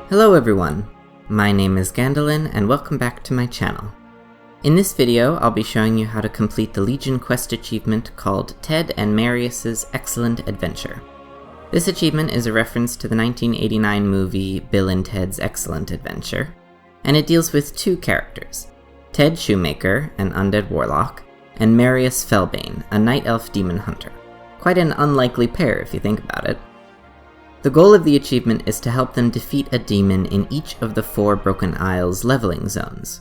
Hello everyone, my name is Gandalin and welcome back to my channel. In this video, I'll be showing you how to complete the Legion quest achievement called Tehd and Marius Excellent Adventure. This achievement is a reference to the 1989 movie Bill and Ted's Excellent Adventure, and it deals with two characters, Tehd Shoemaker, an undead warlock, and Marius Fellbane, a night elf demon hunter. Quite an unlikely pair if you think about it. The goal of the achievement is to help them defeat a demon in each of the 4 Broken Isles leveling zones.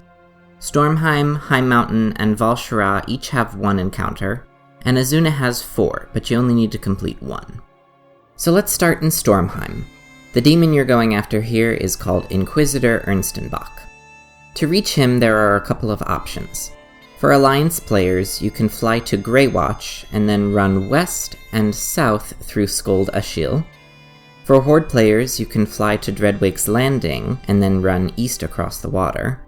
Stormheim, Hime Mountain, and Val'sharah each have 1 encounter, and Azsuna has 4, but you only need to complete 1. So let's start in Stormheim. The demon you're going after here is called Inquisitor Ernstenbach. To reach him, there are a couple of options. For Alliance players, you can fly to Greywatch and then run west and south through Skuld Ashil. For Horde players, you can fly to Dreadwake's Landing and then run east across the water.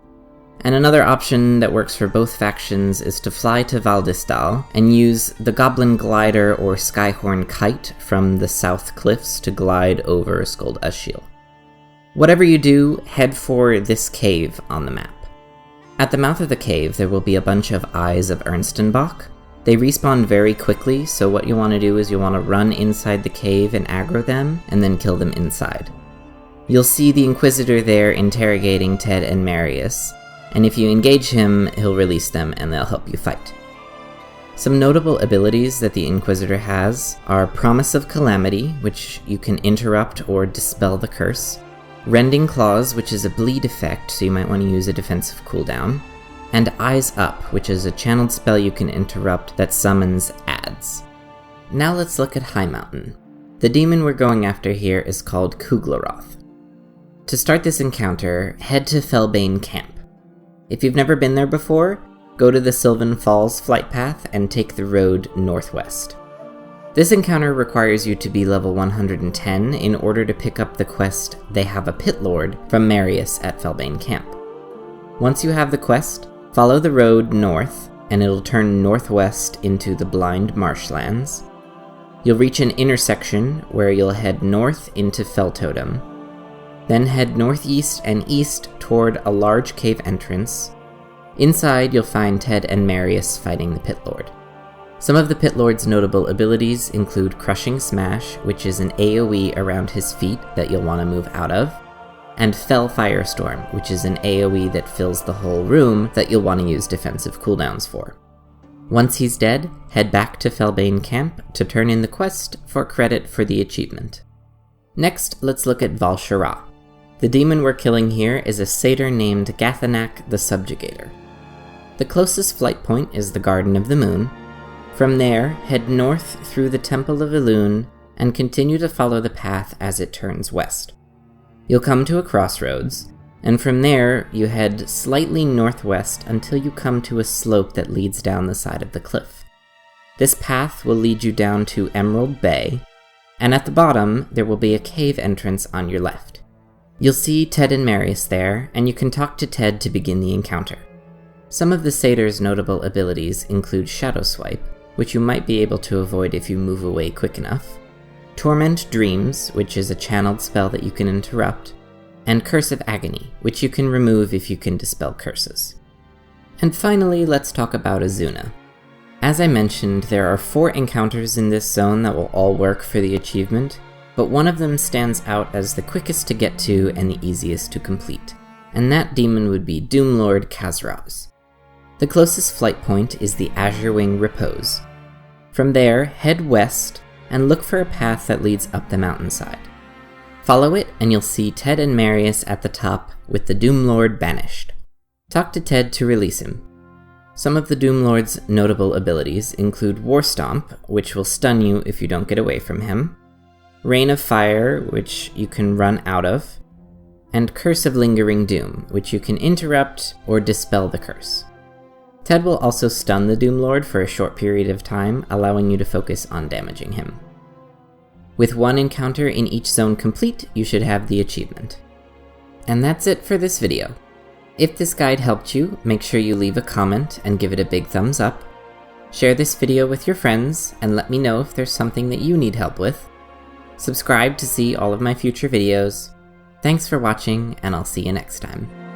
And another option that works for both factions is to fly to Valdistal and use the Goblin Glider or Skyhorn Kite from the South Cliffs to glide over Skuld Ashil. Whatever you do, head for this cave on the map. At the mouth of the cave, there will be a bunch of Eyes of Ernstenbach. They respawn very quickly, so what you want to do is you want to run inside the cave and aggro them, and then kill them inside. You'll see the Inquisitor there interrogating Tehd and Marius, and if you engage him, he'll release them and they'll help you fight. Some notable abilities that the Inquisitor has are Promise of Calamity, which you can interrupt or dispel the curse, Rending Claws, which is a bleed effect, so you might want to use a defensive cooldown, and Eyes Up, which is a channeled spell you can interrupt that summons ads. Now let's look at High Mountain. The demon we're going after here is called Kuglaroth. To start this encounter, head to Fellbane Camp. If you've never been there before, go to the Sylvan Falls flight path and take the road northwest. This encounter requires you to be level 110 in order to pick up the quest They Have a Pit Lord from Marius at Fellbane Camp. Once you have the quest, follow the road north, and it'll turn northwest into the Blind Marshlands. You'll reach an intersection where you'll head north into Feltotem, then head northeast and east toward a large cave entrance. Inside, you'll find Tehd and Marius fighting the Pit Lord. Some of the Pit Lord's notable abilities include Crushing Smash, which is an AoE around his feet that you'll want to move out of, and Fell Firestorm, which is an AoE that fills the whole room that you'll want to use defensive cooldowns for. Once he's dead, head back to Fellbane Camp to turn in the quest for credit for the achievement. Next, let's look at Val'sharah. The demon we're killing here is a satyr named Gathanak the Subjugator. The closest flight point is the Garden of the Moon. From there, head north through the Temple of Elune and continue to follow the path as it turns west. You'll come to a crossroads, and from there, you head slightly northwest until you come to a slope that leads down the side of the cliff. This path will lead you down to Emerald Bay, and at the bottom, there will be a cave entrance on your left. You'll see Tehd and Marius there, and you can talk to Tehd to begin the encounter. Some of the satyr's notable abilities include Shadow Swipe, which you might be able to avoid if you move away quick enough, Torment Dreams, which is a channeled spell that you can interrupt, and Curse of Agony, which you can remove if you can dispel curses. And finally, let's talk about Azsuna. As I mentioned, there are 4 encounters in this zone that will all work for the achievement, but one of them stands out as the quickest to get to and the easiest to complete, and that demon would be Doomlord Khazraz. The closest flight point is the Azure Wing Repose. From there, head west, and look for a path that leads up the mountainside. Follow it, and you'll see Tehd and Marius at the top with the Doomlord banished. Talk to Tehd to release him. Some of the Doomlord's notable abilities include War Stomp, which will stun you if you don't get away from him, Rain of Fire, which you can run out of, and Curse of Lingering Doom, which you can interrupt or dispel the curse. Tehd will also stun the Doomlord for a short period of time, allowing you to focus on damaging him. With 1 encounter in each zone complete, you should have the achievement. And that's it for this video. If this guide helped you, make sure you leave a comment and give it a big thumbs up. Share this video with your friends, and let me know if there's something that you need help with. Subscribe to see all of my future videos, Thanks for watching, and I'll see you next time.